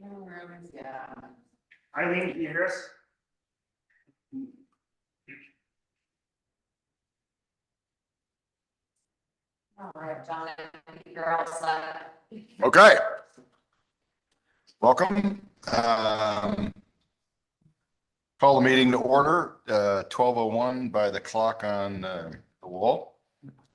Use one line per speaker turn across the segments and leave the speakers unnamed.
Yeah.
Eileen, can you hear us?
All right, John, you're all set.
Okay. Welcome. Call the meeting to order, 12:01 by the clock on the wall.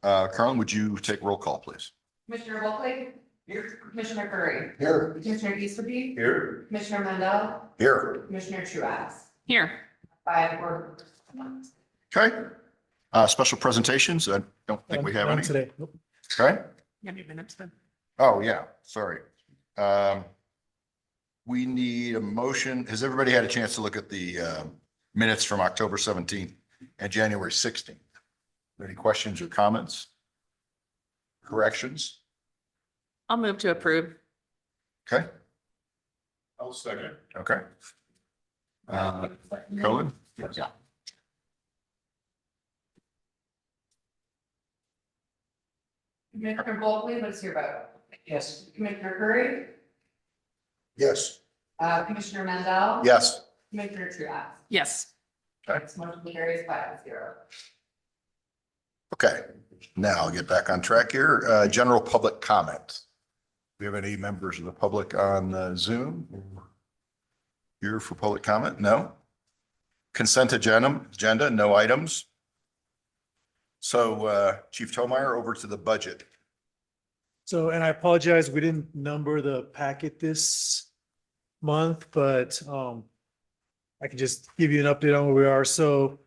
Carlin, would you take roll call, please?
Commissioner Bulkley. Here. Commissioner Curry.
Here.
Commissioner Easterby.
Here.
Commissioner Mendel.
Here.
Commissioner Truax.
Here.
5 were.
Okay. Special presentations. I don't think we have
None
any.
today. Nope.
Okay.
You have your minutes then?
Oh, yeah, sorry. We need a motion. Has everybody had a chance to look at the minutes from October 17th and January 16th? Any questions or comments? Corrections?
I'll move to approve.
Okay. I'll second. Okay. Colin?
Yeah.
Commissioner Bulkley, what's your vote?
Yes.
Commissioner Curry.
Yes.
Commissioner Mendel.
Yes.
Commissioner Truax.
Yes.
Okay.
Motion carries 5-0.
Okay, now I'll get back on track here. General public comment. Do we have any members of the public on Zoom? Here for public comment? No? Consent agenda, no items. So Chief Tomeyer, over to the budget.
So, and I apologize, we didn't number the packet this month, but I can just give you an update on where we are. So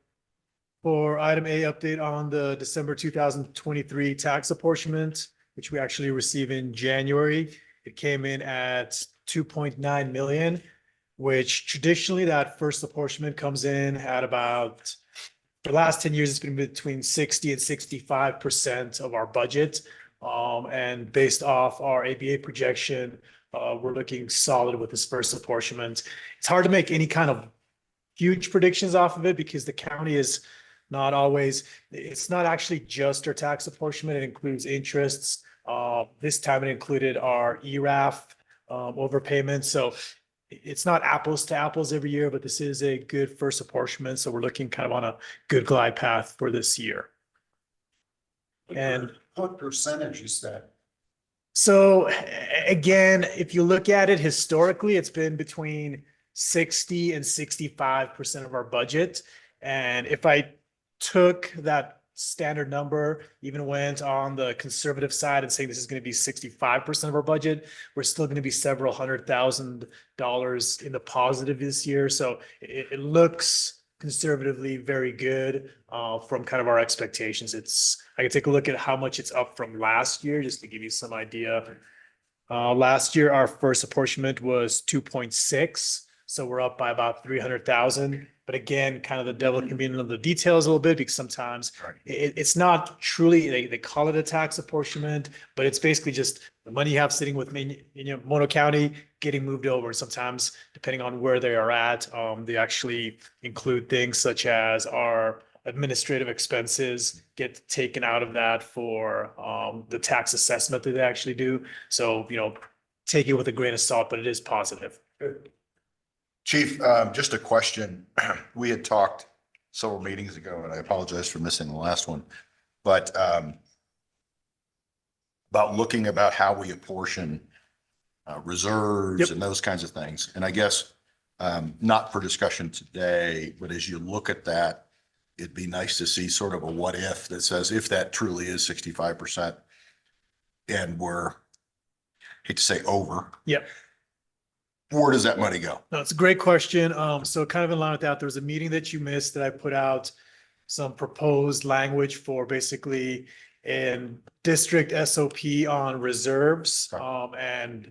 for item A, update on the December 2023 tax apportionment, which we actually received in January, it came in at 2.9 million, which traditionally that first apportionment comes in at about, for the last 10 years, it's been between 60 and 65% of our budget. And based off our ABA projection, we're looking solid with this first apportionment. It's hard to make any kind of huge predictions off of it because the county is not always, it's not actually just our tax apportionment. It includes interests. This time it included our ERAF overpayment. So it's not apples to apples every year, but this is a good first apportionment. So we're looking kind of on a good glide path for this year. And
what percentage is that?
so again, if you look at it historically, it's been between 60 and 65% of our budget. And if I took that standard number, even went on the conservative side and saying this is going to be 65% of our budget, we're still going to be several $100,000 in the positive this year. So it looks conservatively very good from kind of our expectations. I can take a look at how much it's up from last year, just to give you some idea. Last year, our first apportionment was 2.6. So we're up by about 300,000. But again, kind of the devil can be in the details a little bit because sometimes it's not truly, they call it a tax apportionment, but it's basically just the money you have sitting with me in Mono County getting moved over. Sometimes, depending on where they are at, they actually include things such as our administrative expenses get taken out of that for the tax assessment that they actually do. So, take it with a grain of salt, but it is positive.
Chief, just a question. We had talked several meetings ago, and I apologize for missing the last one, but about looking about how we apportion reserves
Yep.
and those kinds of things. And I guess not for discussion today, but as you look at that, it'd be nice to see sort of a what if that says if that truly is 65% and we're, hate to say over.
Yep.
Where does that money go?
No, it's a great question. So kind of in line with that, there was a meeting that you missed that I put out some proposed language for basically in district SOP on reserves. I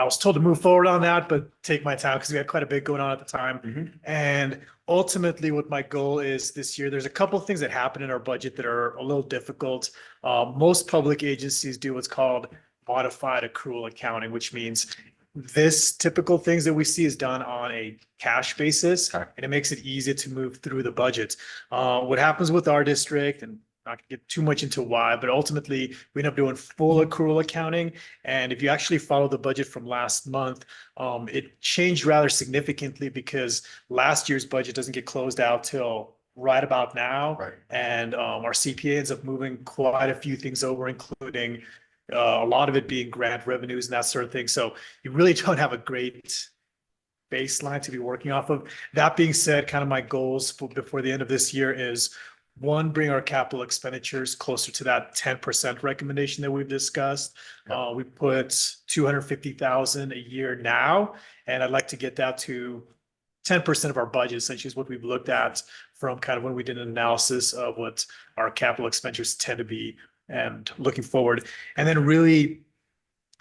was told to move forward on that, but take my time because we had quite a bit going on at the time. And ultimately what my goal is this year, there's a couple of things that happen in our budget that are a little difficult. Most public agencies do what's called modified accrual accounting, which means this typical things that we see is done on a cash basis,
Okay.
and it makes it easy to move through the budget. What happens with our district, and not gonna get too much into why, but ultimately we end up doing full accrual accounting. And if you actually follow the budget from last month, it changed rather significantly because last year's budget doesn't get closed out till right about now.
Right.
And our CPA ends up moving quite a few things over, including a lot of it being grant revenues and that sort of thing. So you really don't have a great baseline to be working off of. That being said, kind of my goals before the end of this year is one, bring our capital expenditures closer to that 10% recommendation that we've discussed.
Yeah.
We put 250,000 a year now, and I'd like to get that to 10% of our budget, essentially is what we've looked at from kind of when we did an analysis of what our capital expenditures tend to be and looking forward. And then really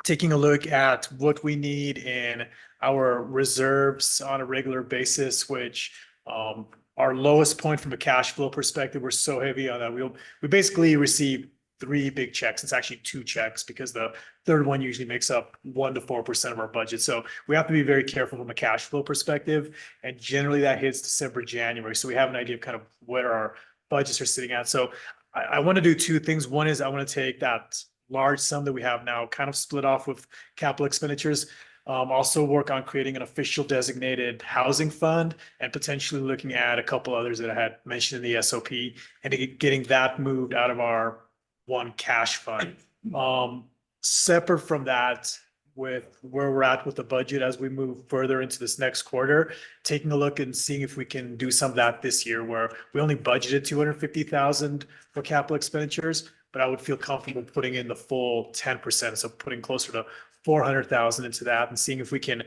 taking a look at what we need in our reserves on a regular basis, which our lowest point from a cash flow perspective, we're so heavy on that. We basically receive 3 big checks. It's actually 2 checks because the third one usually makes up 1 to 4% of our budget. So we have to be very careful from a cash flow perspective. And generally that hits December, January. So we have an idea of kind of where our budgets are sitting at. So I want to do 2 things. One is I want to take that large sum that we have now, kind of split off with capital expenditures. Also work on creating an official designated housing fund and potentially looking at a couple others that I had mentioned in the SOP and getting that moved out of our one cash fund. Separate from that, with where we're at with the budget as we move further into this next quarter, taking a look and seeing if we can do some of that this year where we only budgeted 250,000 for capital expenditures, but I would feel comfortable putting in the full 10%. So putting closer to 400,000 into that and seeing if we can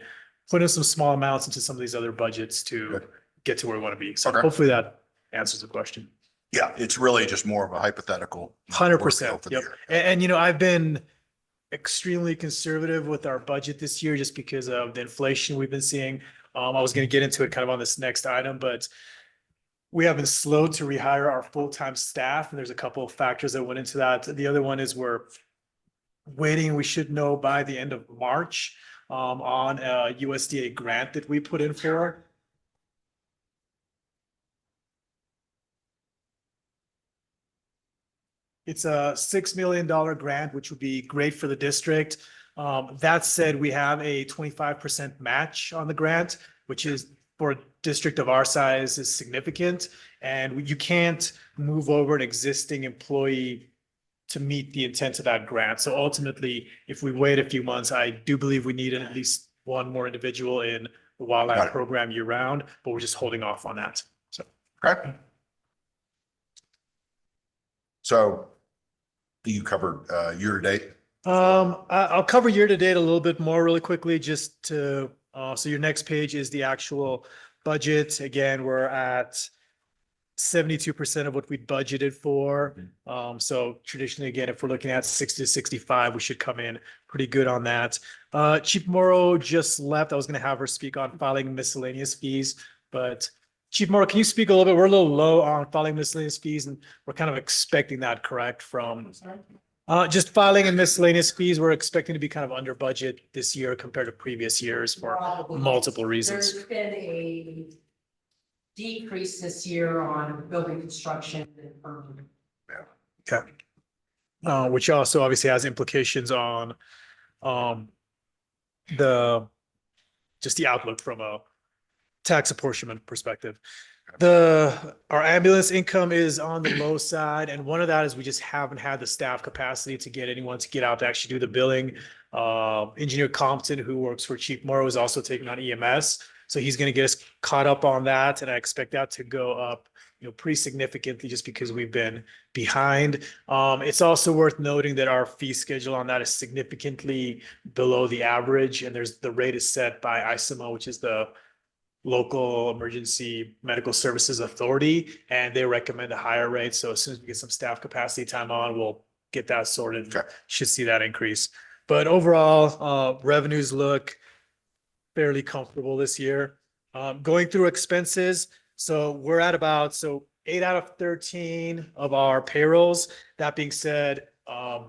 put in some small amounts into some of these other budgets to
Good.
get to where we want to be. So
Okay.
hopefully that answers the question.
Yeah, it's really just more of a hypothetical.
100%.
work for the
Yep.
year.
And you know, I've been extremely conservative with our budget this year just because of the inflation we've been seeing. I was going to get into it kind of on this next item, but we have been slow to rehire our full-time staff, and there's a couple of factors that went into that. The other one is we're waiting. We should know by the end of March on a USDA grant that we put in for. It's a $6 million grant, which would be great for the district. That said, we have a 25% match on the grant, which is for a district of our size is significant. And you can't move over an existing employee to meet the intent of that grant. So ultimately, if we wait a few months, I do believe we need at least one more individual in the
Got
wildlife
it.
program year round, but we're just holding off on that. So.
Okay. So you covered year to date.
I'll cover year to date a little bit more really quickly, just to, so your next page is the actual budget. Again, we're at 72% of what we budgeted for. So traditionally, again, if we're looking at 60 to 65, we should come in pretty good on that. Chief Morrow just left. I was going to have her speak on filing miscellaneous fees, but Chief Morrow, can you speak a little bit? We're a little low on filing miscellaneous fees, and we're kind of expecting that, correct, from just filing and miscellaneous fees. We're expecting to be kind of under budget this year compared to previous years for
Probably.
multiple reasons.
There's been a decrease this year on building construction and permitting.
Okay. Which also obviously has implications on just the outlook from a tax apportionment perspective. Our ambulance income is on the low side, and one of that is we just haven't had the staff capacity to get anyone to get out to actually do the billing. Engineer Compton, who works for Chief Morrow, is also taking on EMS, so he's going to get us caught up on that, and I expect that to go up, you know, pretty significantly just because we've been behind. It's also worth noting that our fee schedule on that is significantly below the average, and the rate is set by ISMO, which is the Local Emergency Medical Services Authority, and they recommend a higher rate. So as soon as we get some staff capacity time on, we'll get that sorted.
Okay.
Should see that increase. But overall, revenues look fairly comfortable this year. Going through expenses, so we're at about 8 out of 13 of our payrolls. That being said,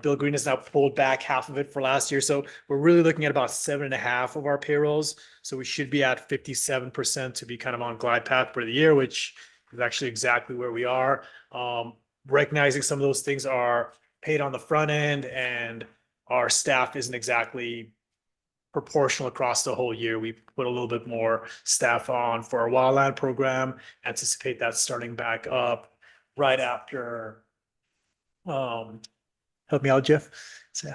Bill Green has now pulled back half of it for last year. So we're really looking at about 7.5 of our payrolls. So we should be at 57% to be kind of on glide path for the year, which is actually exactly where we are. recognizing some of those things are paid on the front end and our staff isn't exactly proportional across the whole year. We put a little bit more staff on for our wildland program, anticipate that starting back up right after, help me out, Jeff. So,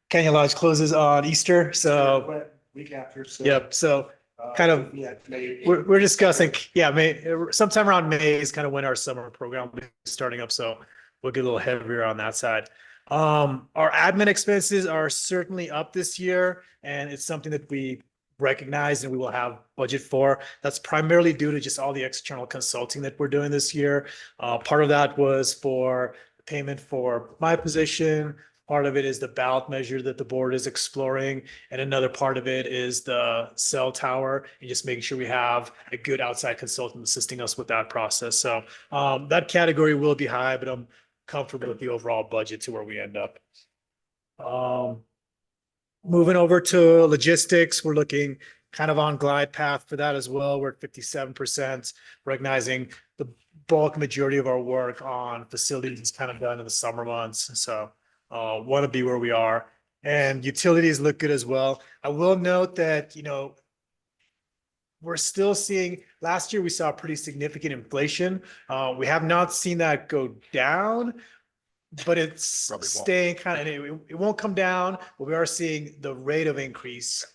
Canyon Lodge closes on Easter, so,
Week after, so.
yep, so kind of,
Yeah, maybe.
we're discussing, yeah, May, sometime around May is kind of when our summer program will be starting up, so we'll get a little heavier on that side. Our admin expenses are certainly up this year, and it's something that we recognize and we will have budget for. That's primarily due to just all the external consulting that we're doing this year. Part of that was for payment for my position. Part of it is the ballot measure that the board is exploring. And another part of it is the cell tower and just making sure we have a good outside consultant assisting us with that process. So that category will be high, but I'm comfortable with the overall budget to where we end up. Moving over to logistics, we're looking kind of on glide path for that as well. We're at 57%, recognizing the bulk majority of our work on facilities is kind of done in the summer months. So want to be where we are. And utilities look good as well. I will note that, you know, we're still seeing, last year we saw pretty significant inflation. We have not seen that go down, but it's
Probably won't.
staying kind of, it won't come down, but we are seeing the rate of increase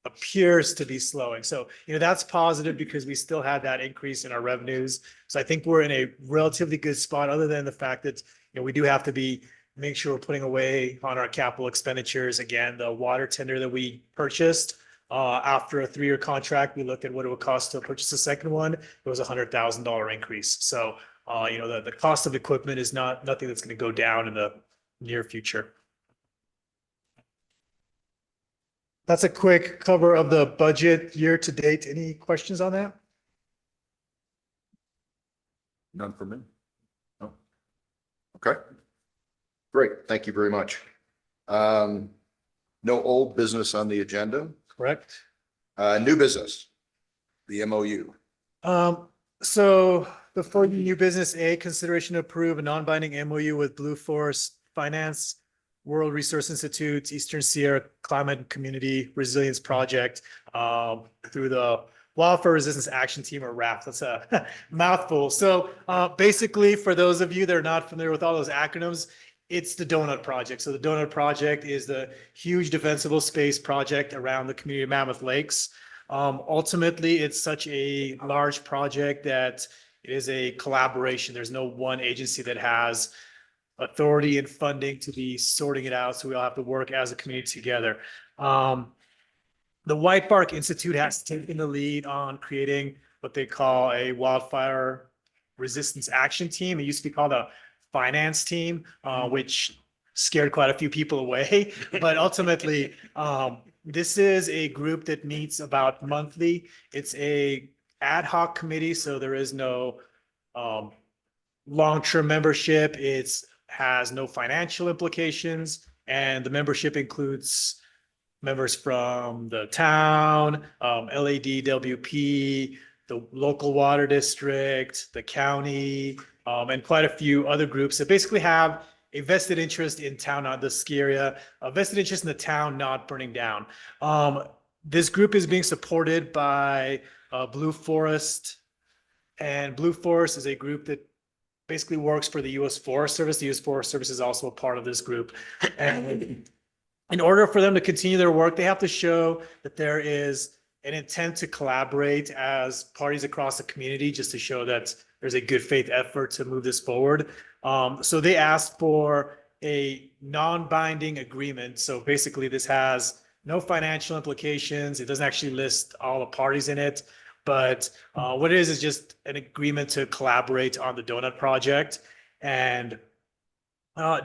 appears to be slowing. So, you know, that's positive because we still had that increase in our revenues. So I think we're in a relatively good spot, other than the fact that, you know, we do have to make sure we're putting away on our capital expenditures. Again, the water tender that we purchased, after a 3-year contract, we looked at what it would cost to purchase a second one. It was $100,000 increase. So, you know, the cost of equipment is nothing that's going to go down in the near future. That's a quick cover of the budget year to date. Any questions on that?
None for me? No? Okay. Great, thank you very much. No old business on the agenda.
Correct.
New business, the MOU.
So before the new business, consideration to approve a non-binding MOU with Blue Forest Finance, World Resource Institute, Eastern Sierra Climate and Community Resilience Project, through the Wildfire Resistance Action Team, or WRAP. That's a mouthful. So basically, for those of you that are not familiar with all those acronyms, it's the Donut Project. So the Donut Project is the huge defensible space project around the community of Mammoth Lakes. Ultimately, it's such a large project that it is a collaboration. There's no one agency that has authority and funding to be sorting it out. So we all have to work as a community together. The White Bark Institute has taken the lead on creating what they call a wildfire resistance action team. It used to be called a finance team, which scared quite a few people away. But ultimately, this is a group that meets about monthly. It's a ad hoc committee, so there is no long-term membership. It has no financial implications, and the membership includes members from the town, LADWP, the local water district, the county, and quite a few other groups that basically have a vested interest in town, not the ski area, a vested interest in the town not burning down. This group is being supported by Blue Forest, and Blue Forest is a group that basically works for the U.S. Forest Service. The U.S. Forest Service is also a part of this group. And in order for them to continue their work, they have to show that there is an intent to collaborate as parties across the community, just to show that there's a good faith effort to move this forward. So they asked for a non-binding agreement. So basically this has no financial implications. It doesn't actually list all the parties in it, but what it is just an agreement to collaborate on the Donut Project. And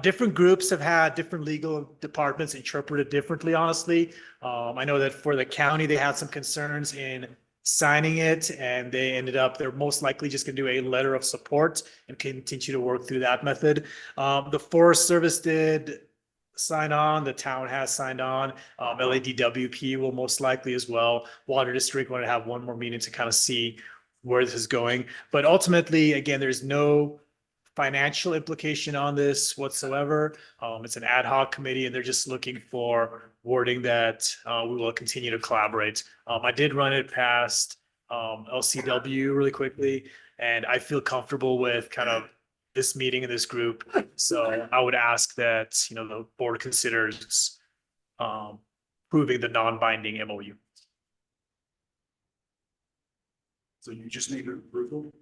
different groups have had different legal departments interpret it differently, honestly. I know that for the county, they had some concerns in signing it, and they're most likely just gonna do a letter of support and continue to work through that method. The Forest Service did sign on, the town has signed on, LADWP will most likely as well. Water District want to have one more meeting to kind of see where this is going. But ultimately, again, there's no financial implication on this whatsoever. It's an ad hoc committee and they're just looking for wording that we will continue to collaborate. I did run it past LCW really quickly, and I feel comfortable with kind of this meeting and this group. So I would ask that, the board considers approving the non-binding MOU.
So you just need approval?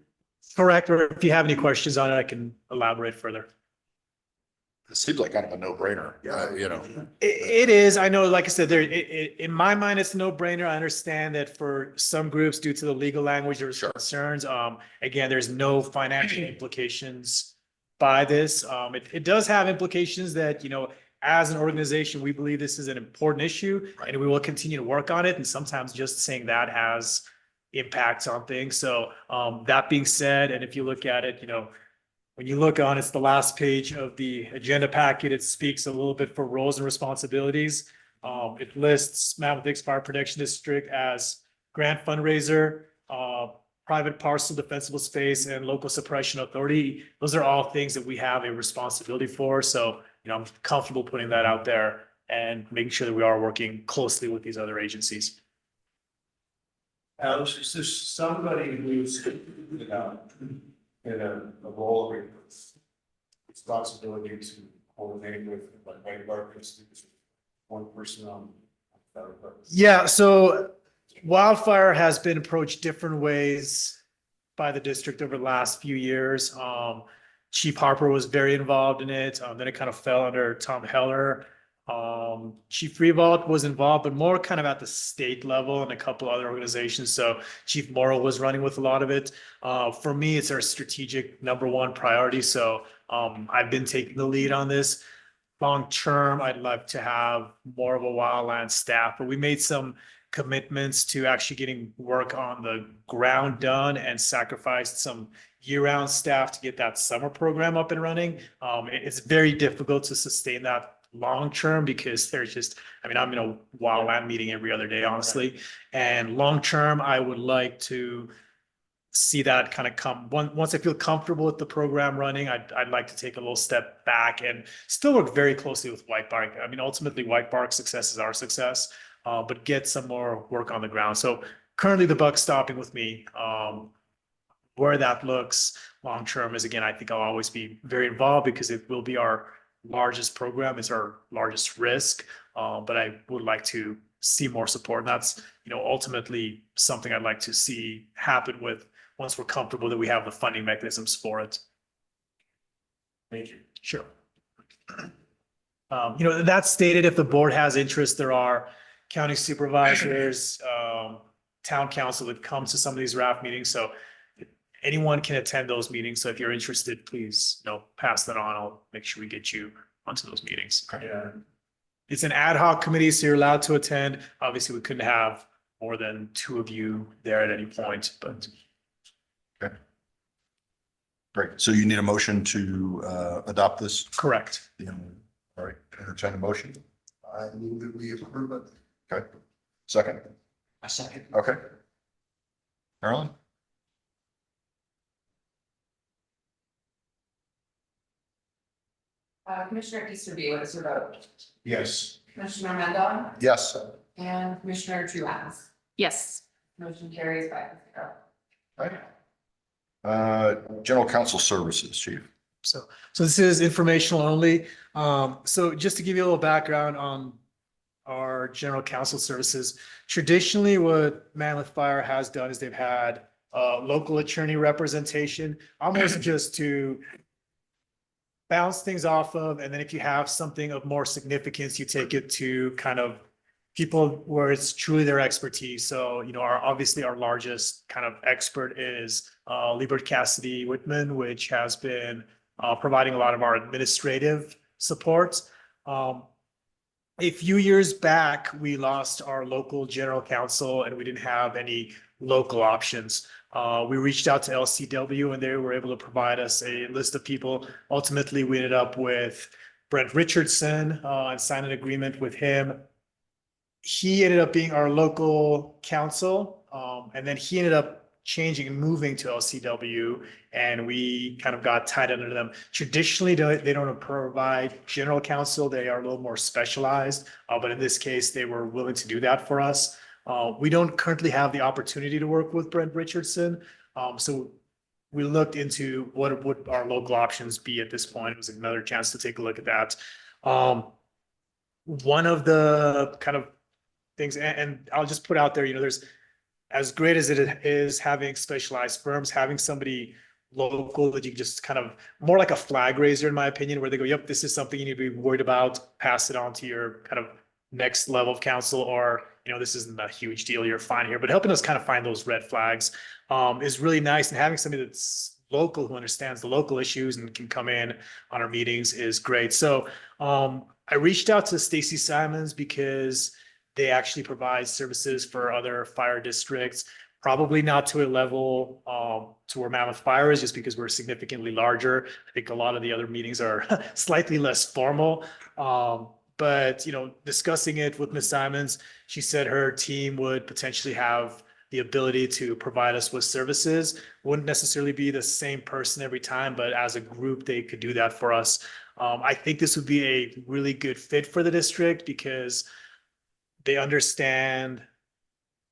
Correct. Or if you have any questions on it, I can elaborate further.
It seems like kind of a no-brainer,
It is. I know, like I said, in my mind, it's a no-brainer. I understand that for some groups, due to the legal language, there's
Sure.
concerns. Again, there's no financial implications by this. It does have implications that, as an organization, we believe this is an important issue
Right.
and we will continue to work on it. And sometimes just saying that has impacts on things. So, that being said, and if you look at it, when you look on, it's the last page of the agenda packet. It speaks a little bit for roles and responsibilities. It lists Mammoth Lakes Fire Protection District as grant fundraiser, private parcel defensible space, and local suppression authority. Those are all things that we have a responsibility for. So, I'm comfortable putting that out there and making sure that we are working closely with these other agencies.
Alice, is this somebody who's, in a role of responsibility to coordinate with, like, white workers, one person on.
Yeah, so wildfire has been approached different ways by the district over the last few years. Chief Harper was very involved in it. Then it kind of fell under Tom Heller. Chief Revolt was involved, but more kind of at the state level and a couple other organizations. So Chief Morrow was running with a lot of it. For me, it's our strategic #1 priority. So I've been taking the lead on this. Long term, I'd love to have more of a wildland staff, but we made some commitments to actually getting work on the ground done and sacrificed some year-round staff to get that summer program up and running. It's very difficult to sustain that long-term because there's just, I'm in a wildland meeting every other day, honestly. And long-term, I would like to see that kind of come, once I feel comfortable with the program running, I'd like to take a little step back and still work very closely with White Bark. Ultimately, White Bark's success is our success, but get some more work on the ground. So currently the buck's stopping with me. Where that looks long-term is, again, I think I'll always be very involved because it will be our largest program. It's our largest risk, but I would like to see more support. And that's, ultimately something I'd like to see happen with once we're comfortable that we have the funding mechanisms for it.
Thank you.
Sure. That stated, if the board has interest, there are county supervisors, town council that comes to some of these RAF meetings. So anyone can attend those meetings. So if you're interested, please, pass that on. I'll make sure we get you onto those meetings.
Yeah.
It's an ad hoc committee, so you're allowed to attend. Obviously, we couldn't have more than 2 of you there at any point, but.
Okay. Great. So you need a motion to adopt this?
Correct.
All right, entertain a motion. I move that we approve it. Okay. Second.
A second.
Okay. Carolyn?
Commissioner Easterby, what is your vote?
Yes.
Commissioner Mendon
Yes.
and Commissioner Truax.
Yes.
Motion carries 5-0.
Right. General Counsel Services, Chief.
So this is informational only. So just to give you a little background on our general counsel services, traditionally what Mammoth Fire has done is they've had local attorney representation, almost just to bounce things off of. And then if you have something of more significance, you take it to kind of people where it's truly their expertise. So, obviously our largest kind of expert is Liebert Cassidy Whitman, which has been providing a lot of our administrative support. A few years back, we lost our local general counsel and we didn't have any local options. We reached out to LCW and they were able to provide us a list of people. Ultimately, we ended up with Brent Richardson and signed an agreement with him. He ended up being our local counsel. And then he ended up changing and moving to LCW, and we kind of got tied under them. Traditionally, they don't provide general counsel. They are a little more specialized, but in this case, they were willing to do that for us. We don't currently have the opportunity to work with Brent Richardson. So we looked into what would our local options be at this point. It was another chance to take a look at that. One of the kind of things, and I'll just put out there, there's, as great as it is having specialized firms, having somebody local that you can just kind of more like a flag raiser, in my opinion, where they go, yep, this is something you need to be worried about, pass it on to your kind of next level of counsel, or, this isn't a huge deal, you're fine here, but helping us kind of find those red flags is really nice. And having somebody that's local, who understands the local issues and can come in on our meetings is great. So I reached out to Stacy Simons because they actually provide services for other fire districts, probably not to a level to where Mammoth Fire is, just because we're significantly larger. I think a lot of the other meetings are slightly less formal. But discussing it with Ms. Simons, she said her team would potentially have the ability to provide us with services. Wouldn't necessarily be the same person every time, but as a group, they could do that for us. I think this would be a really good fit for the district because they understand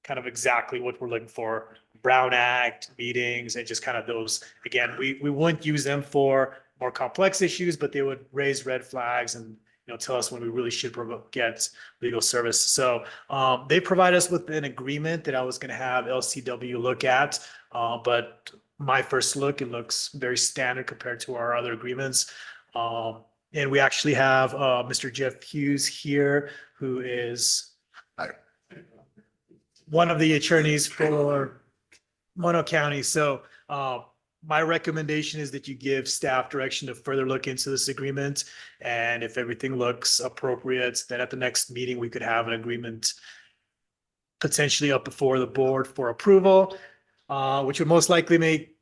kind of exactly what we're looking for. Brown Act meetings and just kind of those, again, we wouldn't use them for more complex issues, but they would raise red flags and tell us when we really should get legal service. So they provide us with an agreement that I was going to have LCW look at, but my first look, it looks very standard compared to our other agreements. And we actually have Mr. Jeff Hughes here, who is one of the attorneys for Mono County. So my recommendation is that you give staff direction to further look into this agreement. And if everything looks appropriate, then at the next meeting, we could have an agreement potentially up before the board for approval, which would most likely make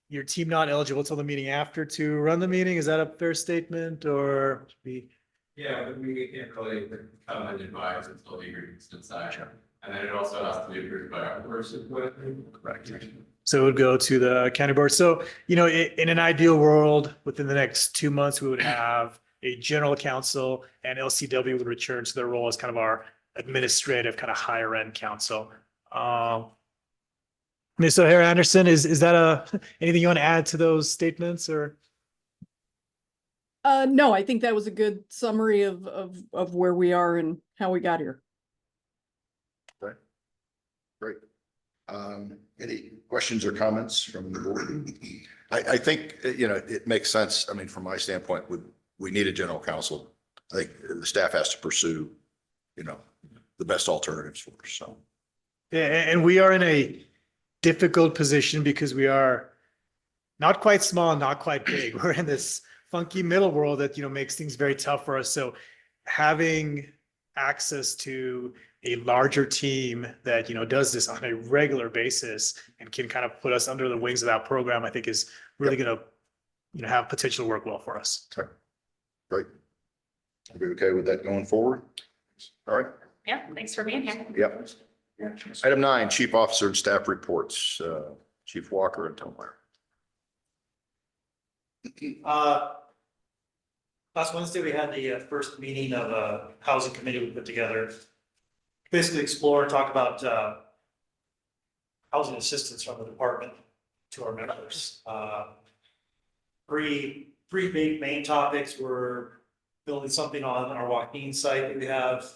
your team not eligible till the meeting after to run the meeting. Is that a fair statement, or be?
Yeah, but we can't really come and advise until the agreement's signed. And then it also has to be approved by our person.
Correct. So it would go to the county board. So, in an ideal world, within the next 2 months, we would have a general counsel, and LCW would return to their role as kind of our administrative, kind of higher end counsel. Ms. O'Hara Anderson, is that anything you want to add to those statements, or?
No, I think that was a good summary of where we are and how we got here.
Great. Any questions or comments from the board? I think, it makes sense. I mean, from my standpoint, we need a general counsel. I think the staff has to pursue, the best alternatives for us, so.
Yeah, and we are in a difficult position because we are not quite small, not quite big. We're in this funky middle world that, makes things very tough for us. So having access to a larger team that, does this on a regular basis and can kind of put us under the wings of that program, I think is really going to, have potential to work well for us.
Okay. Great. Are we okay with that going forward? All right.
Yeah, thanks for being here.
Yep. Item 9, chief officer and staff reports, Chief Walker and Tomler.
Last Wednesday, we had the first meeting of a housing committee we put together. Basically explore and talk about housing assistance from the department to our members. Three big main topics were building something on our Joaquin site that we have.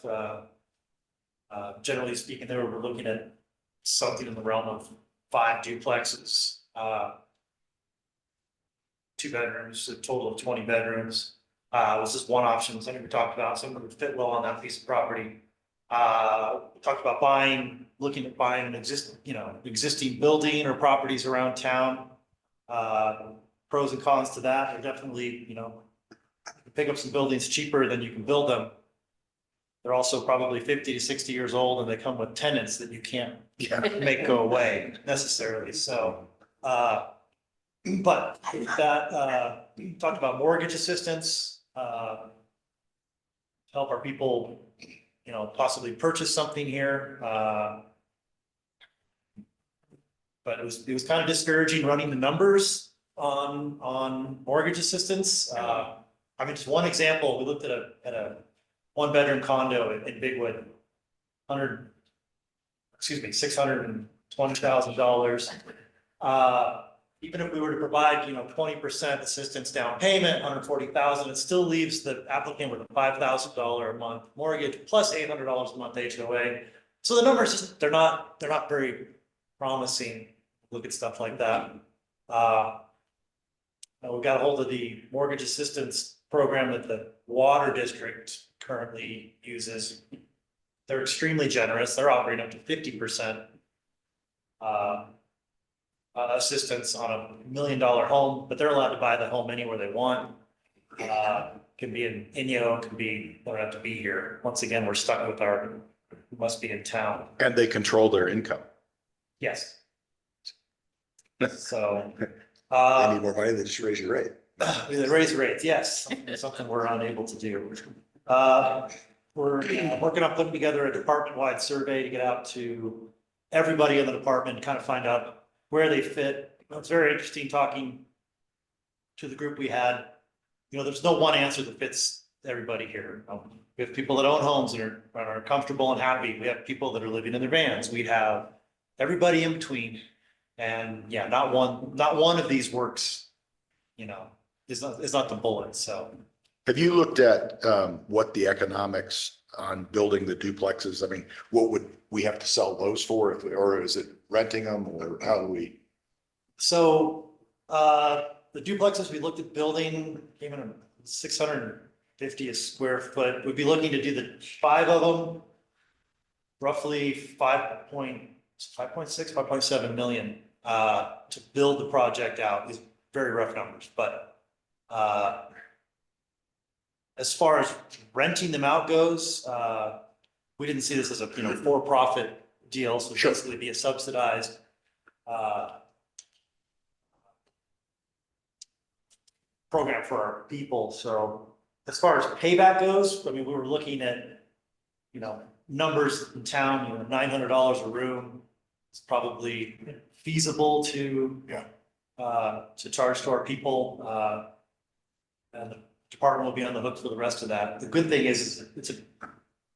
Generally speaking, there we're looking at something in the realm of 5 duplexes, 2 bedrooms, a total of 20 bedrooms. Was just one option, something we talked about, something that would fit well on that piece of property. We talked about looking at buying an existing building or properties around town. Pros and cons to that are definitely, you pick up some buildings cheaper than you can build them. They're also probably 50 to 60 years old, and they come with tenants that you can't make go away necessarily. So, but that, talked about mortgage assistance, help our people, possibly purchase something here. but it was kind of discouraging running the numbers on mortgage assistance. I mean, just one example, we looked at a one-bedroom condo in Bigwood, $620,000. Even if we were to provide, 20% assistance down payment, 140,000, it still leaves the applicant with a $5,000 a month mortgage plus $800 a month HOA. So the numbers just, they're not very promising. Look at stuff like that. We got a hold of the mortgage assistance program that the water district currently uses. They're extremely generous. They're offering up to 50% assistance on $1 million home, but they're allowed to buy the home anywhere they want. Can be in Inyo, can be, don't have to be here. Once again, we're stuck with we must be in town.
And they control their income.
Yes. So.
They need more money, they just raise your rate.
They raise rates, yes, something we're unable to do. We're working on putting together a department-wide survey to get out to everybody in the department, kind of find out where they fit. It's very interesting talking to the group we had. There's no one answer that fits everybody here. We have people that own homes and are comfortable and happy. We have people that are living in their vans. We have everybody in between. And yeah, not one of these works, is not the bullet, so.
Have you looked at what the economics on building the duplexes? I mean, what would we have to sell those for, or is it renting them, or how do we?
So the duplexes we looked at building came in at 650 a square foot. We'd be looking to do the 5 of them, roughly 5.6, 5.7 million to build the project out. These very rough numbers, but as far as renting them out goes, we didn't see this as a for-profit deal, so
Sure.
basically be a subsidized program for our people. So as far as payback goes, I mean, we were looking at numbers in town, $900 a room. It's probably feasible to charge to our people. And the department will be on the hook for the rest of that. The good thing is it's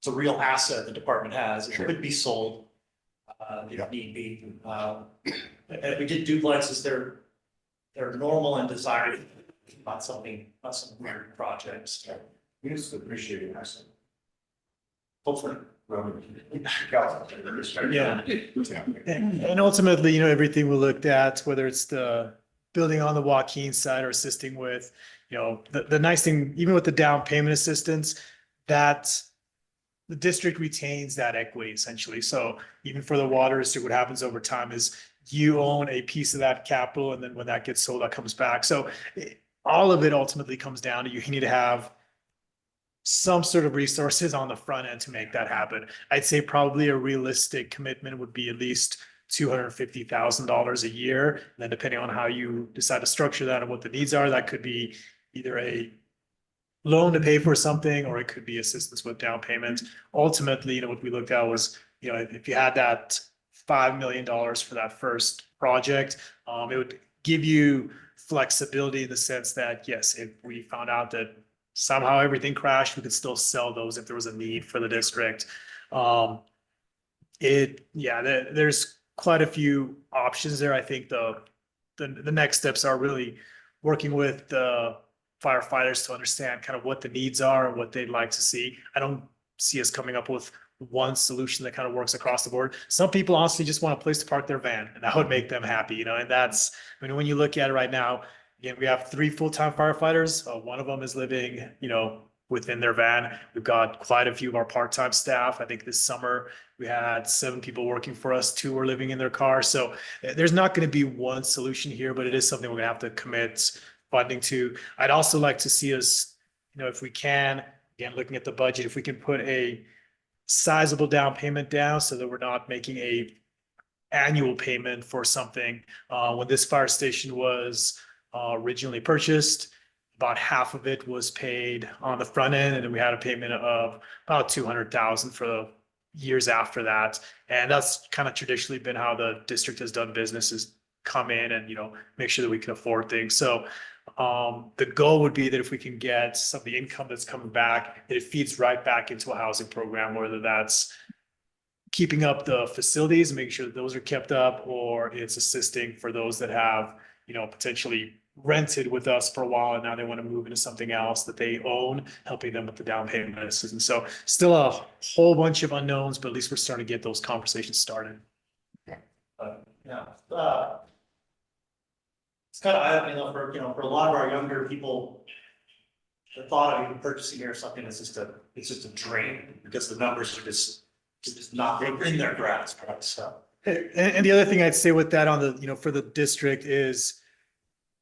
a real asset the department has. It
Sure.
could be sold
Yeah.
if need be. And if we did duplexes, they're normal and desired, not some weird projects.
We just appreciate it.
Hopefully.
Yeah. And ultimately, everything we looked at, whether it's the building on the Joaquin side or assisting with, the nice thing, even with the down payment assistance, that the district retains that equity essentially. So even for the water district, what happens over time is you own a piece of that capital, and then when that gets sold, that comes back. So all of it ultimately comes down to you need to have some sort of resources on the front end to make that happen. I'd say probably a realistic commitment would be at least $250,000 a year. And then depending on how you decide to structure that and what the needs are, that could be either a loan to pay for something, or it could be assistance with down payment. Ultimately, what we looked at was, if you had that $5 million for that first project, it would give you flexibility in the sense that, yes, if we found out that somehow everything crashed, we could still sell those if there was a need for the district. There's quite a few options there. I think the next steps are really working with the firefighters to understand kind of what the needs are and what they'd like to see. I don't see us coming up with one solution that kind of works across the board. Some people honestly just want a place to park their van, and that would make them happy, and that's, when you look at it right now, again, we have 3 full-time firefighters. One of them is living, within their van. We've got quite a few of our part-time staff. I think this summer we had 7 people working for us, 2 were living in their car. So there's not going to be one solution here, but it is something we're gonna have to commit funding to. I'd also like to see us, if we can, again, looking at the budget, if we can put a sizable down payment down so that we're not making a annual payment for something. When this fire station was originally purchased, about half of it was paid on the front end, and then we had a payment of about $200,000 for the years after that. And that's kind of traditionally been how the district has done business, is come in and, make sure that we can afford things. So the goal would be that if we can get some of the income that's coming back, that it feeds right back into a housing program, whether that's keeping up the facilities, making sure that those are kept up, or it's assisting for those that have, potentially rented with us for a while and now they want to move into something else that they own, helping them with the down payment assistance. So still a whole bunch of unknowns, but at least we're starting to get those conversations started.
Yeah. It's kind of eye-opening though, for a lot of our younger people, the thought of even purchasing here or something is it's just a drain because the numbers are just not in their grasp, right? So.
And the other thing I'd say with that on the, for the district is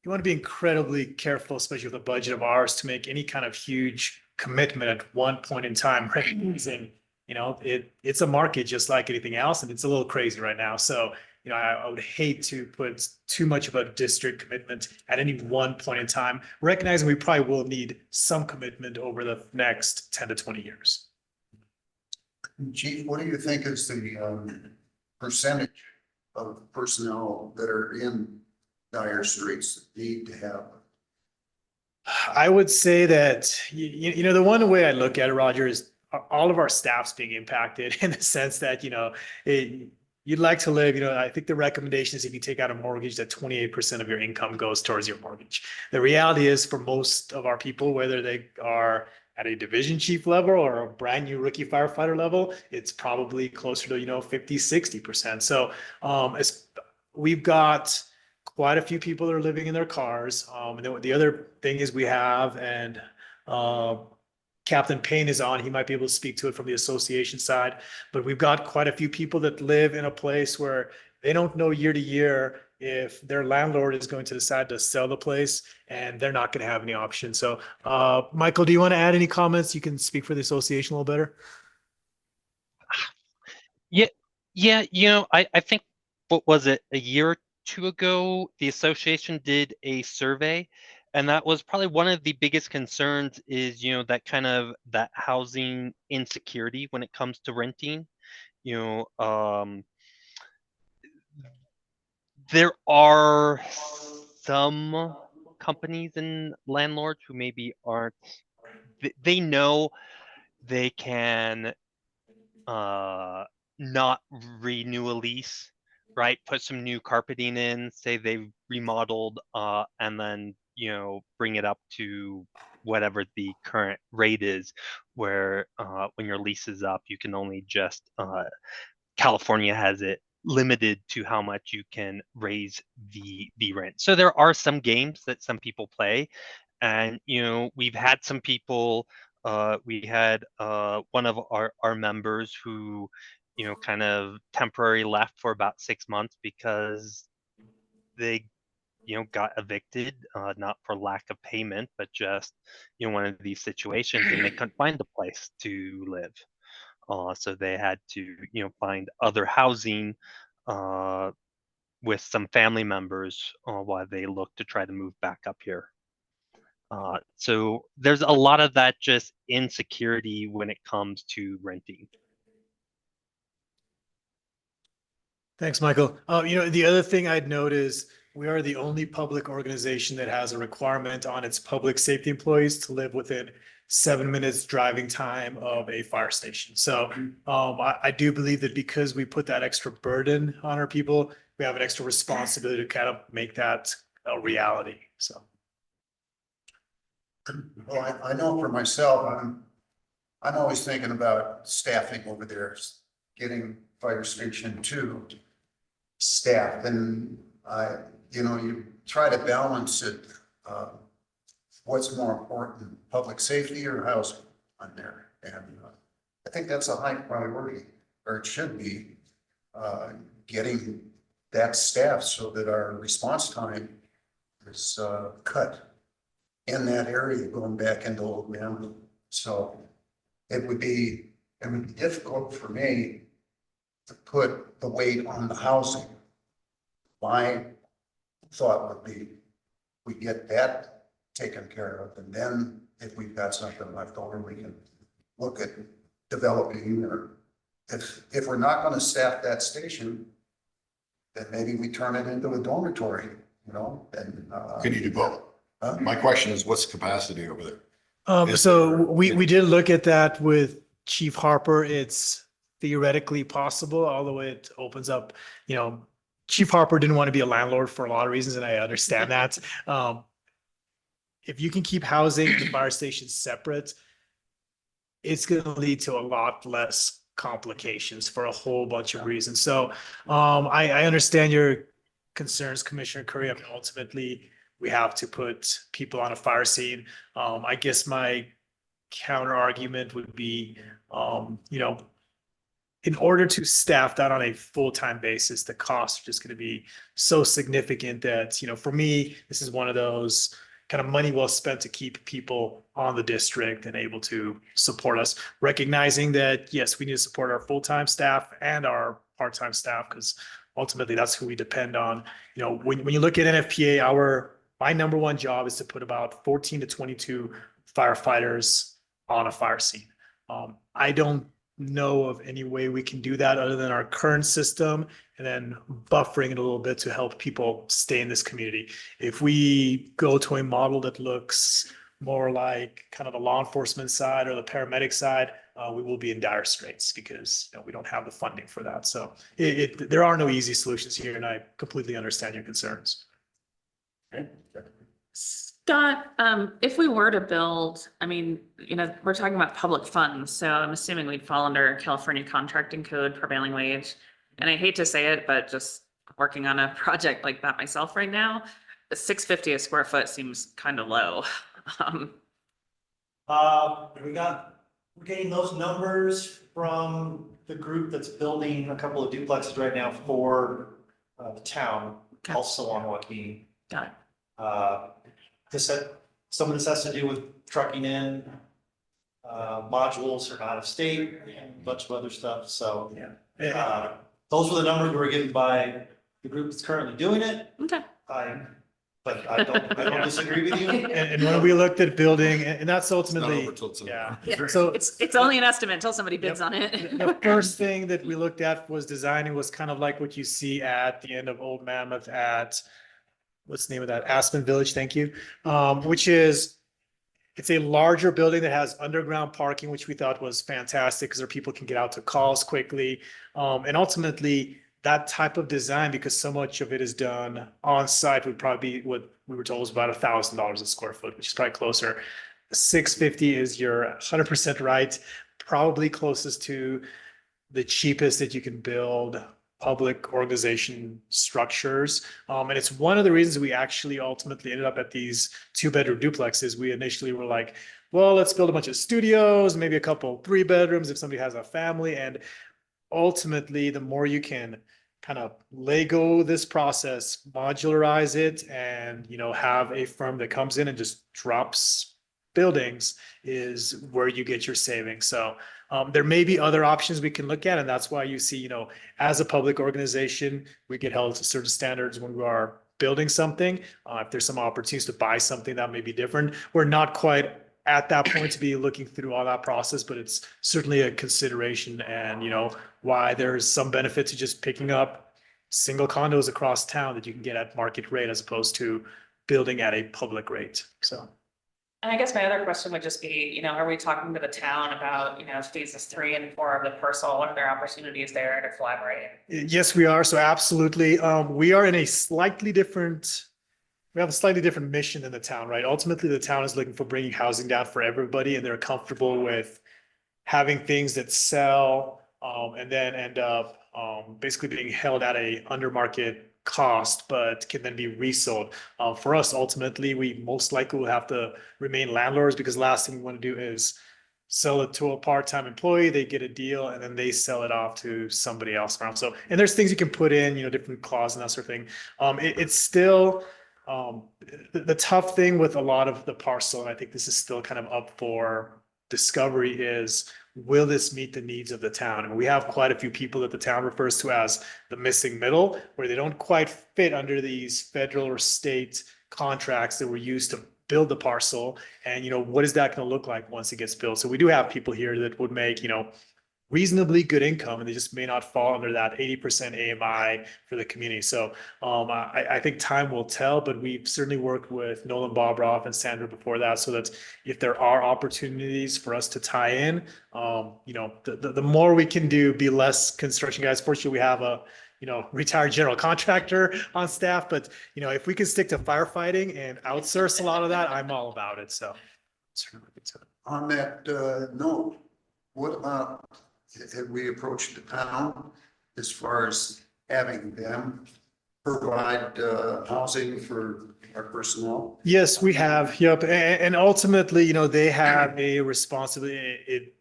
you want to be incredibly careful, especially with a budget of ours, to make any kind of huge commitment at one point in time, recognizing, it's a market just like anything else, and it's a little crazy right now. So, I would hate to put too much of a district commitment at any one point in time, recognizing we probably will need some commitment over the next 10 to 20 years.
Chief, what do you think is the percentage of personnel that are in dire straits that need to have?
I would say that, the one way I look at it, Roger, is all of our staff's being impacted in the sense that, you'd like to live, I think the recommendation is if you take out a mortgage, that 28% of your income goes towards your mortgage. The reality is for most of our people, whether they are at a division chief level or a brand new rookie firefighter level, it's probably closer to, 50, 60%. So we've got quite a few people that are living in their cars. And then the other thing is we have, and Captain Payne is on, he might be able to speak to it from the association side, but we've got quite a few people that live in a place where they don't know year to year if their landlord is going to decide to sell the place, and they're not going to have any options. So, Michael, do you want to add any comments? You can speak for the association a little better.
Yeah, I think, what was it, a year or two ago, the association did a survey, and that was probably one of the biggest concerns is, that housing insecurity when it comes to renting. There are some companies and landlords who maybe aren't, they know they can not renew a lease, right? Put some new carpeting in, say they've remodeled, and then, bring it up to whatever the current rate is, where when your lease is up, you can only just, California has it limited to how much you can raise the rent. So there are some games that some people play, and we've had some people. We had one of our members who, kind of temporarily left for about 6 months because they, got evicted, not for lack of payment, but just, one of these situations, and they couldn't find a place to live. So they had to, find other housing with some family members while they look to try to move back up here. So there's a lot of that just insecurity when it comes to renting.
Thanks, Michael. The other thing I'd note is we are the only public organization that has a requirement on its public safety employees to live within 7 minutes driving time of a fire station. So I do believe that because we put that extra burden on our people, we have an extra responsibility to kind of make that a reality. So.
Well, I know for myself, I'm always thinking about staffing over there, getting fire station 2 staffed, and you try to balance it. What's more important, public safety or housing on there? And I think that's a high priority, or it should be, getting that staff so that our response time is cut in that area going back into Old Man. So it would be difficult for me to put the weight on the housing. My thought would be we get that taken care of, and then if we've got something left over, we can look at developing or if we're not gonna staff that station, then maybe we turn it into a dormitory, you know, and,
Can you do both? My question is, what's the capacity over there? Is
So
there-
we did look at that with Chief Harper. It's theoretically possible, although it opens up, you know, Chief Harper didn't want to be a landlord for a lot of reasons, and I understand that. If you can keep housing the fire stations separate, it's going to lead to a lot less complications for a whole bunch of reasons. So I understand your concerns, Commissioner Curry. I mean, ultimately, we have to put people on a fire scene. I guess my counter argument would be, you know, in order to staff that on a full-time basis, the costs are just going to be so significant that, you know, for me, this is one of those kind of money well spent to keep people on the district and able to support us, recognizing that, yes, we need to support our full-time staff and our part-time staff, because ultimately that's who we depend on. You know, when you look at NFPA, my number one job is to put about 14 to 22 firefighters on a fire scene. I don't know of any way we can do that other than our current system and then buffering it a little bit to help people stay in this community. If we go to a model that looks more like kind of the law enforcement side or the paramedic side, we will be in dire straits because, you know, we don't have the funding for that. So there are no easy solutions here, and I completely understand your concerns.
Scott, if we were to build, I mean, you know, we're talking about public funds, so I'm assuming we'd fall under California contracting code prevailing wage. And I hate to say it, but just working on a project like that myself right now, $6.50 a square foot seems kind of low.
We're getting those numbers from the group that's building a couple of duplexes right now for the town,
Okay.
also on Joaquin.
Got it.
Some of this has to do with trucking in modules from out of state and a bunch of other stuff, so.
Yeah.
Those were the numbers we were given by the group that's currently doing it.
Okay.
But I don't disagree with you.
And when we looked at building, and that's ultimately,
over till it's over.
yeah. So
It's only an estimate until somebody bids on it.
the first thing that we looked at was designing was kind of like what you see at the end of Old Mammoth at, what's the name of that? Aspen Village, thank you. Which is, it's a larger building that has underground parking, which we thought was fantastic because our people can get out to calls quickly. And ultimately, that type of design, because so much of it is done on site, would probably be what we were told was about $1,000 a square foot, which is probably closer. 650 is you're 100% right, probably closest to the cheapest that you can build public organization structures. And it's one of the reasons we actually ultimately ended up at these 2-bedroom duplexes. We initially were like, well, let's build a bunch of studios, maybe a couple 3 bedrooms if somebody has a family. And ultimately, the more you can kind of Lego this process, modularize it, and, you know, have a firm that comes in and just drops buildings is where you get your savings. So there may be other options we can look at, and that's why you see, you know, as a public organization, we get held to certain standards when we are building something. If there's some opportunities to buy something, that may be different. We're not quite at that point to be looking through all that process, but it's certainly a consideration, and, you know, why there's some benefit to just picking up single condos across town that you can get at market rate as opposed to building at a public rate. So.
And I guess my other question would just be, you know, are we talking to the town about, you know, phases 3 and 4 of the parcel? Are there opportunities there to collaborate?
Yes, we are. So absolutely. We are in a slightly different, we have a slightly different mission than the town, right? Ultimately, the town is looking for bringing housing down for everybody, and they're comfortable with having things that sell and then end up basically being held at a under market cost, but can then be resold. For us, ultimately, we most likely will have to remain landlords, because the last thing we want to do is sell it to a part-time employee, they get a deal, and then they sell it off to somebody else around. So, and there's things you can put in, you know, different clauses and that sort of thing. It's still the tough thing with a lot of the parcel, and I think this is still kind of up for discovery, is will this meet the needs of the town? And we have quite a few people that the town refers to as the missing middle, where they don't quite fit under these federal or state contracts that were used to build the parcel. And, you know, what is that going to look like once it gets built? So we do have people here that would make, you know, reasonably good income, and they just may not fall under that 80% AMI for the community. So I think time will tell, but we've certainly worked with Nolan Bobroff and Sandra before that, so that if there are opportunities for us to tie in, the more we can do, be less construction guys. Fortunately, we have a retired general contractor on staff, but if we can stick to firefighting and outsource a lot of that, I'm all about it. So.
On that note, what about, have we approached the town as far as having them provide housing for our personnel?
Yes, we have. Yep. And ultimately, they have a responsibility. It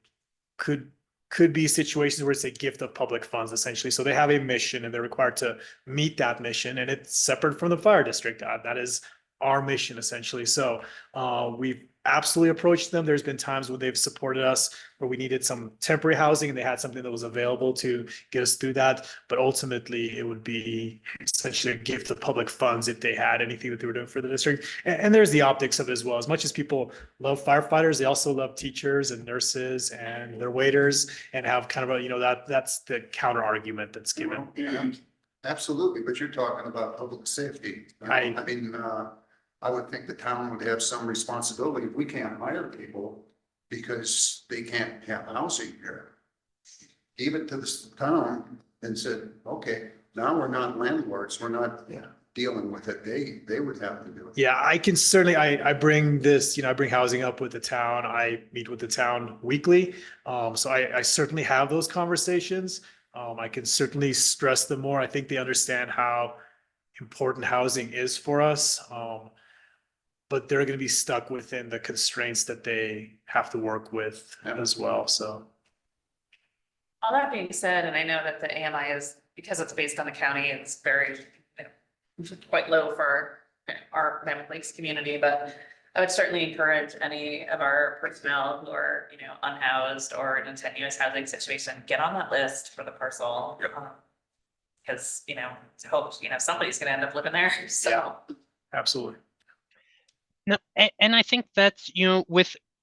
could be situations where it's a gift of public funds, essentially. So they have a mission and they're required to meet that mission, and it's separate from the fire district. That is our mission, essentially. So we've absolutely approached them. There's been times when they've supported us where we needed some temporary housing and they had something that was available to get us through that. But ultimately, it would be essentially a gift of public funds if they had anything that they were doing for the district. And there's the optics of it as well. As much as people love firefighters, they also love teachers and nurses and their waiters, and have kind of a, that's the counter argument that's given.
Yeah, absolutely, but you're talking about public safety. I mean, I would think the town would have some responsibility if we can't hire people because they can't have housing here. Give it to the town and said, okay, now we're not landlords, we're not dealing with it. They would have to do it.
Yeah, I can certainly, I bring this, I bring housing up with the town. I meet with the town weekly. So I certainly have those conversations. I can certainly stress them more. I think they understand how important housing is for us. But they're going to be stuck within the constraints that they have to work with as well. So.
All that being said, and I know that the AMI is, because it's based on the county, it's very, quite low for our Mammoth Lakes community, but I would certainly encourage any of our personnel who are, unhoused or in a tenuous housing situation, get on that list for the parcel. Because, to hope, somebody's gonna end up living there, so.
Yeah, absolutely.
No, and I think that's,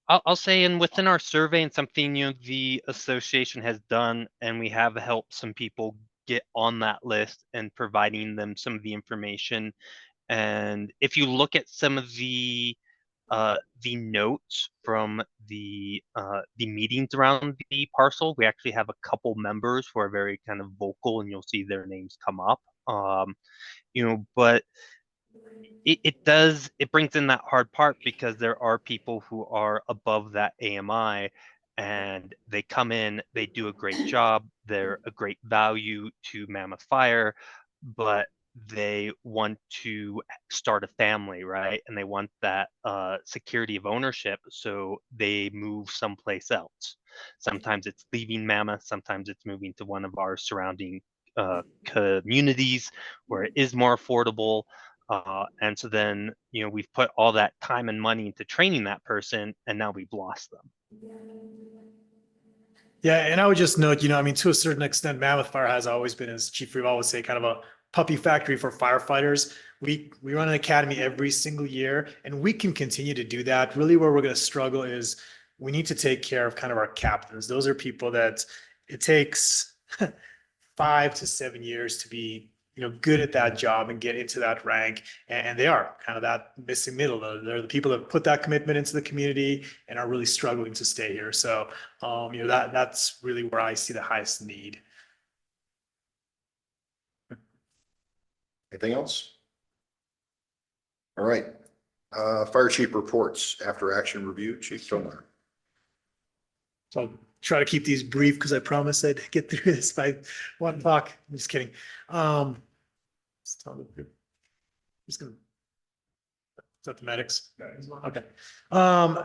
I'll say, and within our survey and something, the association has done, and we have helped some people get on that list and providing them some of the information. And if you look at some of the notes from the meetings around the parcel, we actually have a couple members who are very kind of vocal, and you'll see their names come up. But it brings in that hard part, because there are people who are above that AMI and they come in, they do a great job, they're a great value to Mammoth Fire, but they want to start a family, right? And they want that security of ownership, so they move someplace else. Sometimes it's leaving Mammoth, sometimes it's moving to one of our surrounding communities where it is more affordable. And so then, we've put all that time and money into training that person, and now we've lost them.
Yeah, and I would just note, to a certain extent, Mammoth Fire has always been, as Chief Reeve always say, kind of a puppy factory for firefighters. We run an academy every single year, and we can continue to do that. Really, where we're going to struggle is we need to take care of kind of our captains. Those are people that it takes 5 to 7 years to be good at that job and get into that rank. And they are kind of that missing middle. They're the people that put that commitment into the community and are really struggling to stay here. So, that's really where I see the highest need.
Anything else? All right. Fire chief reports after action review. Chief Tomar.
So I'll try to keep these brief because I promised I'd get through this by 1 o'clock. I'm just kidding. Just gonna. Is that the medics? Okay.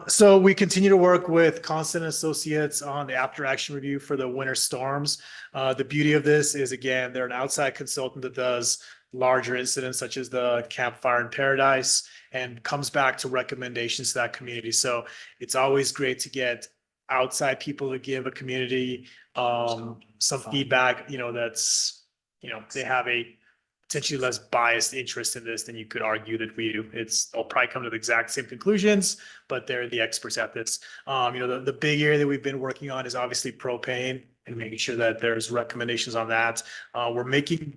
So we continue to work with Constant Associates on the after action review for the winter storms. The beauty of this is, again, they're an outside consultant that does larger incidents such as the campfire in Paradise and comes back to recommendations to that community. So it's always great to get outside people to give a community some feedback, that's, they have a potentially less biased interest in this than you could argue that we do. They'll probably come to the exact same conclusions, but they're the experts at this. The big area that we've been working on is obviously propane and making sure that there's recommendations on that. We're making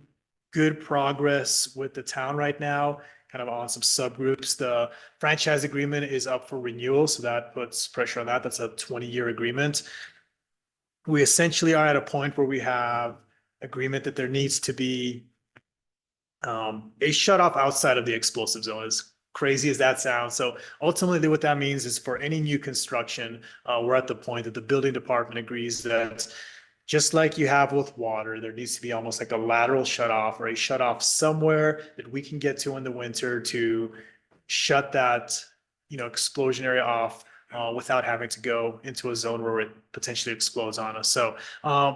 good progress with the town right now, kind of on some subgroups. The franchise agreement is up for renewal, so that puts pressure on that. That's a 20-year agreement. We essentially are at a point where we have agreement that there needs to be a shut off outside of the explosive zone, as crazy as that sounds. So ultimately what that means is for any new construction, we're at the point that the building department agrees that just like you have with water, there needs to be almost like a lateral shut off or a shut off somewhere that we can get to in the winter to shut that, explosion area off without having to go into a zone where it potentially explodes on us. So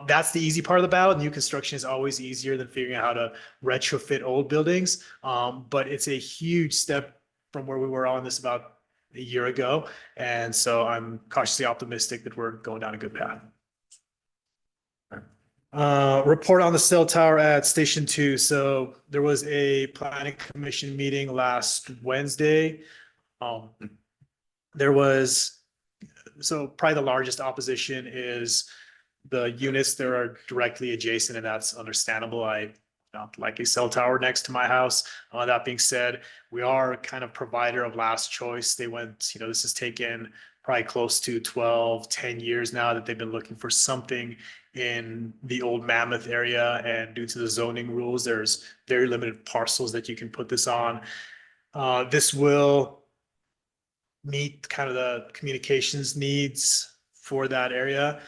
that's the easy part of the battle. New construction is always easier than figuring out how to retrofit old buildings. But it's a huge step from where we were on this about a year ago. And so I'm cautiously optimistic that we're going down a good path. Report on the cell tower at Station 2. So there was a planning commission meeting last Wednesday. There was, so probably the largest opposition is the units that are directly adjacent, and that's understandable. I don't like a cell tower next to my house. That being said, we are kind of provider of last choice. They went, this has taken probably close to 10 years now that they've been looking for something in the old Mammoth area. And due to the zoning rules, there's very limited parcels that you can put this on. This will meet kind of the communications needs for that area.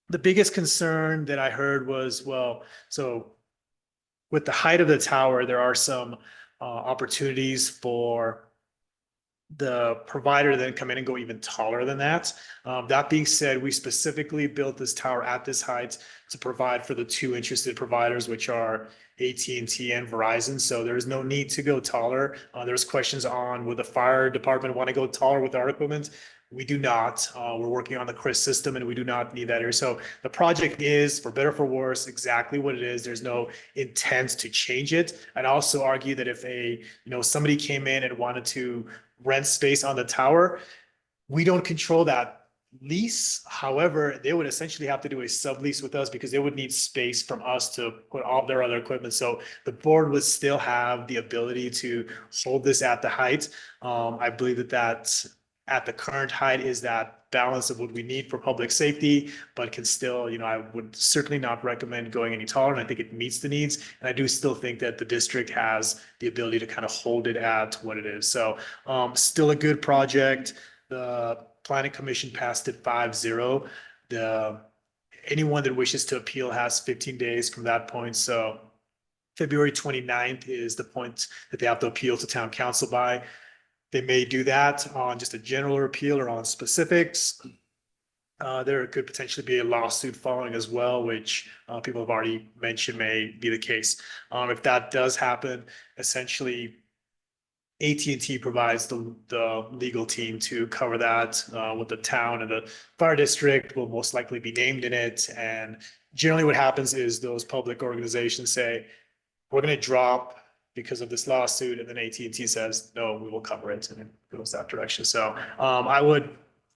The biggest concern that I heard was, so with the height of the tower, there are some opportunities for the provider then come in and go even taller than that. That being said, we specifically built this tower at this height to provide for the two interested providers, which are AT&T and Verizon. So there is no need to go taller. There's questions on, would the fire department want to go taller with our equipment? We do not. We're working on the CRIS system and we do not need that here. So the project is, for better or for worse, exactly what it is. There's no intent to change it. I'd also argue that if somebody came in and wanted to rent space on the tower, we don't control that lease. However, they would essentially have to do a sublease with us because they would need space from us to put all their other equipment. So the board would still have the ability to hold this at the height. I believe that at the current height is that balance of what we need for public safety, but can still, I would certainly not recommend going any taller. And I think it meets the needs. And I do still think that the district has the ability to kind of hold it at what it is. So still a good project. The planning commission passed it 5-0. Anyone that wishes to appeal has 15 days from that point. So February 29th is the point that they have to appeal to town council by. They may do that on just a general appeal or on specifics. There could potentially be a lawsuit following as well, which people have already mentioned may be the case. If that does happen, essentially AT&T provides the legal team to cover that with the town, and the fire district will most likely be named in it. And generally what happens is those public organizations say, we're going to drop because of this lawsuit, and then AT&T says, no, we will cover it, and it goes that direction. So I would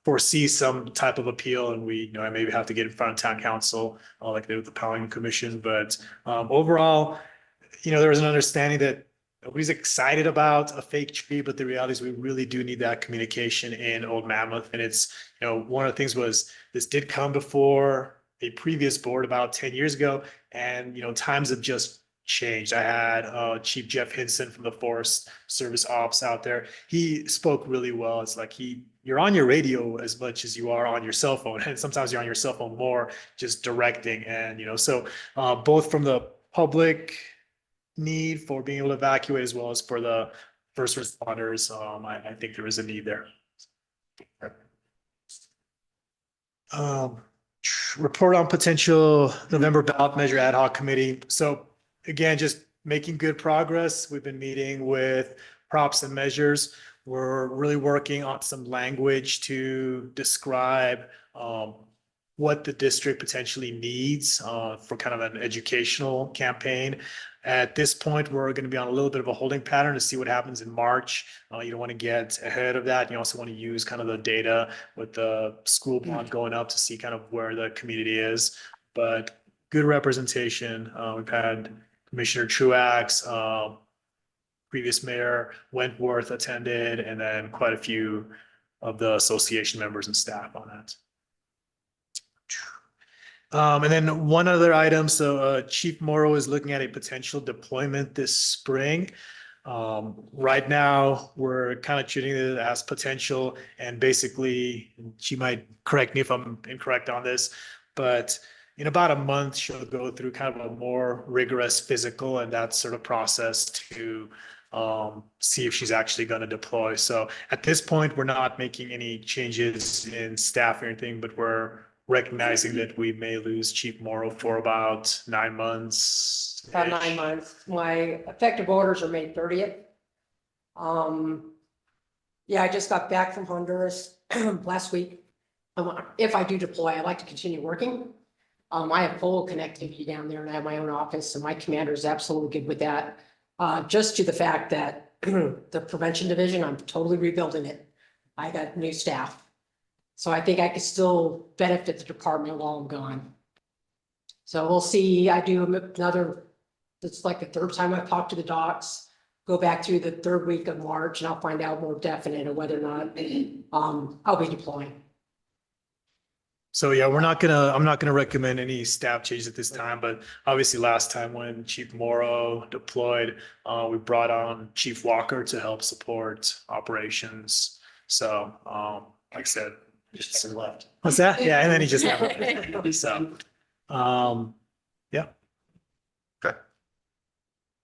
foresee some type of appeal, and I maybe have to get in front of town council like they did with the planning commission. But overall, there was an understanding that nobody's excited about a fake tree, but the reality is we really do need that communication in Old Mammoth. And it's, one of the things was this did come before a previous board about 10 years ago, and times have just changed. I had Chief Jeff Hinson from the Forest Service Ops out there. He spoke really well. It's like you're on your radio as much as you are on your cell phone, and sometimes you're on your cell phone more, just directing. And so both from the public need for being able to evacuate as well as for the first responders, I think there is a need there. Report on potential November ballot measure ad hoc committee. So again, just making good progress. We've been meeting with props and measures. We're really working on some language to describe what the district potentially needs for kind of an educational campaign. At this point, we're going to be on a little bit of a holding pattern to see what happens in March. You don't want to get ahead of that. You also want to use kind of the data with the school bond going up to see kind of where the community is. But good representation. We've had Commissioner Truax, previous mayor Wentworth attended, and then quite a few of the association members and staff on that. And then one other item, so Chief Morrow is looking at a potential deployment this spring. Right now, we're kind of treating it as potential, and basically, she might correct me if I'm incorrect on this, but in about a month, she'll go through kind of a more rigorous physical and that sort of process to see if she's actually going to deploy. So at this point, we're not making any changes in staff or anything, but we're recognizing that we may lose Chief Morrow for about 9 months.
About 9 months. My effective orders are May 30th. Yeah, I just got back from Honduras last week. If I do deploy, I'd like to continue working. I have full connectivity down there and I have my own office, and my commander is absolutely good with that. Just to the fact that the prevention division, I'm totally rebuilding it. I got new staff. So I think I could still benefit the department while I'm gone. So we'll see. I do another, it's like the third time I've talked to the docs, go back through the 3rd week of March, and I'll find out more definite of whether or not I'll be deploying.
So yeah, I'm not gonna recommend any staff changes at this time, but obviously last time when Chief Morrow deployed, we brought on Chief Walker to help support operations. So, like I said,
Just left.
what's that? Yeah, and then he just left. So, yeah.
Okay.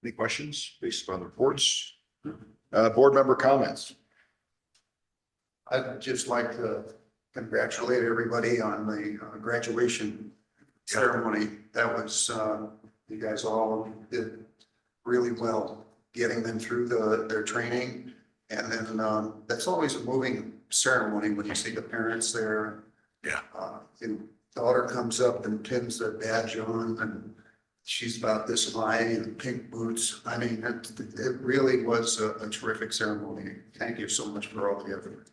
Any questions based upon the reports? Board member comments?
I'd just like to congratulate everybody on the graduation ceremony. That was, you guys all did really well getting them through their training. And then that's always a moving ceremony when you see the parents there.
Yeah.
And daughter comes up and pins their badge on, and she's about this high in pink boots. I mean, it really was a terrific ceremony. Thank you so much for all the effort.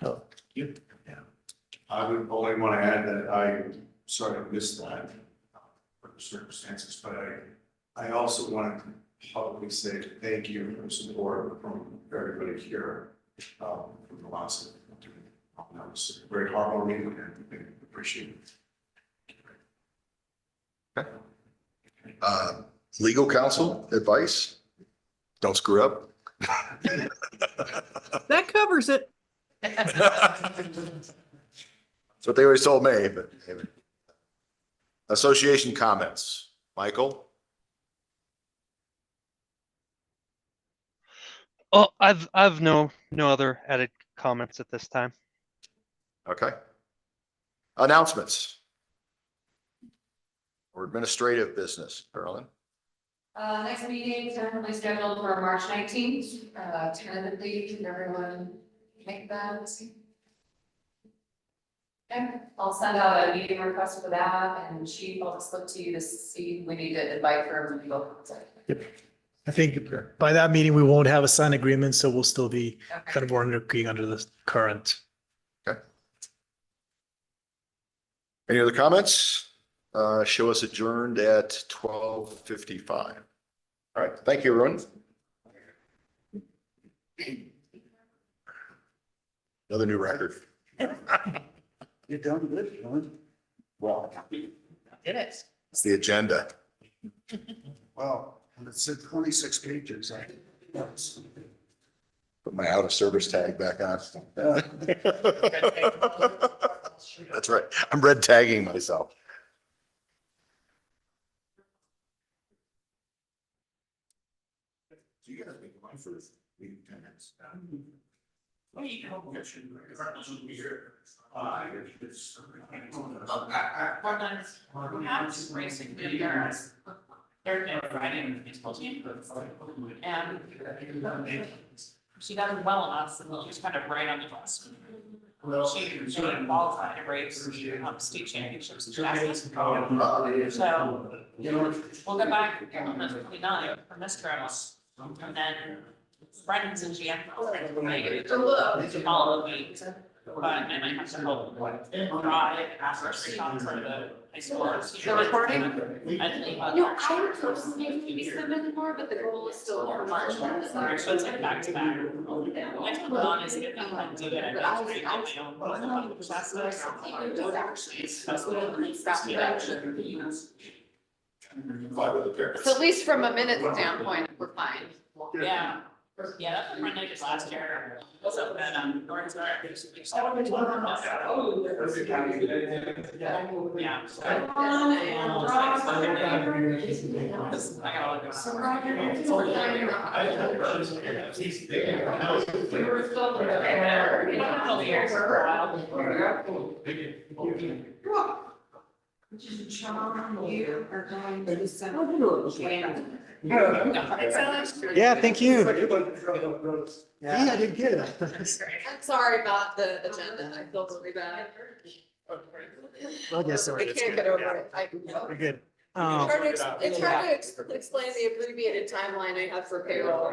Oh, you.
I would only want to add that I sort of missed that for the circumstances, but I also want to publicly say thank you for the support from everybody here from the last. That was very heartwarming and appreciate it.
Okay. Legal counsel advice? Don't screw up.
That covers it.
That's what they always told me, but. Association comments, Michael?
Oh, I've no other added comments at this time.
Okay. Announcements. Or administrative business, Carolyn?
Next meeting tentatively scheduled for March 19th, tentatively, can everyone make that? Okay, I'll send out a meeting request for that, and Chief, I'll just look to you to see, we need to invite for legal.
Yep. I think by that meeting, we won't have a signed agreement, so we'll still be kind of working under the current.
Okay. Any other comments? Show us adjourned at 12:55. All right, thank you, everyone. Another new record.
You're done good, John.
Well,
It is.
it's the agenda.
Wow, and it said 26 pages.
Put my out of service tag back on. That's right. I'm red tagging myself. So you guys make money for this meeting attendance.
And she does well on us, and she's kind of right on the bus. She qualified to race state championships in Jackson. So we'll go back on the 29th for Mistress, and then Brendan's in GM. All of me, but I might have to help drive after talk for the high school.
The recording?
I think.
No, I would personally maybe submit more, but the goal is still for March.
So it's like back to back. My time on is get that done, do it. I my own processes.
So at least from a minute standpoint, we're fine.
Yeah. Yeah, that's the front just last year. So then, North Star. Yeah.
Sean, you are going to send.
Yeah, thank you. Yeah, I did good.
I'm sorry about the agenda. I feel really bad.
Well, yes,
I can't get over it.
You're good.
It's hard to explain the abbreviated timeline I have for payroll.